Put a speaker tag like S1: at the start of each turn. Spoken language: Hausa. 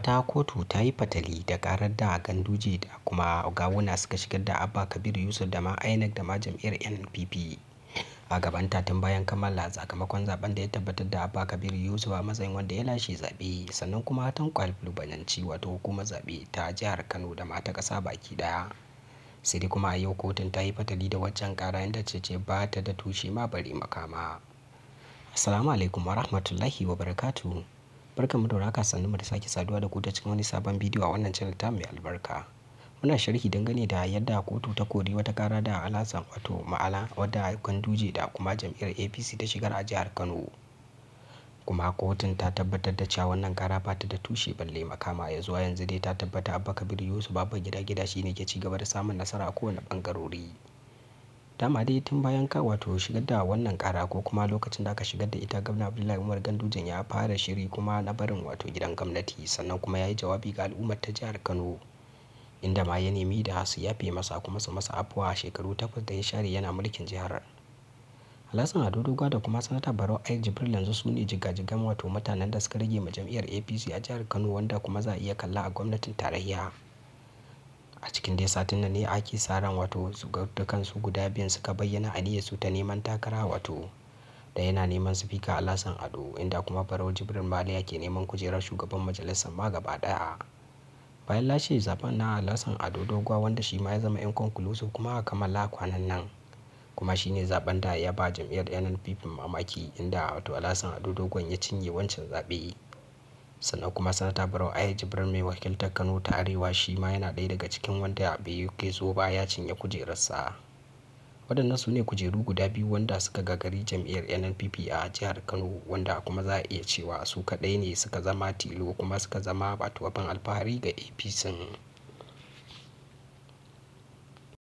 S1: wata kotu ta yi fatali da ƙarar da Ganduje da kuma Gawuna suka shigar da Abba Kabir Yusuf da ma INEC da ma jam'iyyar NNPP a gabanta tun bayan kammala sakamakon zaben da ya tabbatar da Abba Kabir Yusuf a matsayin wanda ya lashe zaɓe, sannan kuma ta ƙalubalanci wato hukumar zaɓe ta jihar Kano da ma ta ƙasa baki ɗaya. Sai dai kuma a yau kotun ta yi fatali da waccan ƙara inda ce ba ta da tushe ma bari makama. Assalamu alaikum wa rahmatullahi wa barakatuhu. Barkanmu da warhaka, sannunmu da sake saduwa da ku ta cikin wani sabon bidiyo a wannan channel ta mai albarka. Muna sharhi dangane da yadda kotu ta kori wata ƙara da Alhassan wato Ma'ala wadda Ganduje da kuma jam'iyyar APC ta shigar a jihar Kano. Kuma kotun ta tabbatar da cewa wannan ƙara ba ta da tushe balle makama, ya zuwa yanzu dai ta tabbata Abba Kabir Yusuf Abba gida shine ke ci gaba da samun nasara a kowane ɓangarori. Dama dai tun bayan ka wato shigar da wannan ƙara ko kuma lokacin da aka shigar da ita, Gwamna Abdullahi Umar Ganduje ya fara shiri kuma na barin wato gidan gwamnati, sannan kuma ya yi jawabi ga al'ummar ta jihar Kano, inda ma ya nemi da su yafe masa kuma su masa afuwa a shekaru 8 da ya share yana mulkin jihar. Alhassan Ado Doguwa da kuma Sanata Barau Ai Jibril yanzu su ne jigajigan wato mutanen da suka rage ma jam'iyyar APC a jihar Kano, wanda kuma za a iya kalla a gwamnatin tarayya. A cikin dai satin nan ne ake sa ran wato dukansu guda biyun suka bayyana aniyarsu ta neman takara, wato da yana neman sifika Alhassan Ado, inda kuma Barau Jibril Maliya ke neman kujerar shugaban majalisar ma gaba ɗaya. Bayan lashe zaben na Alhassan Ado Doguwa, wanda shi ma ya zama inconclusive kuma aka kammala kwanan nan, kuma shine zaben da ya ba jam'iyyar NNPP mamaki, inda wato Alhassan Ado Doguwan ya cinye wancan zaɓe. Sannan kuma Sanata Barau Ai Jibril mai wakiltar Kano ta Arewa shi ma yana ɗaya daga cikin wanda bai kai so ba ya cinye kujerarsa. Waɗannan su ne kujeru guda biyu wanda suka gagari jam'iyyar NNPP a jihar Kano, wanda kuma za a iya cewa su kaɗai ne suka zama tilo kuma suka zama wato abin alfahari ga APC.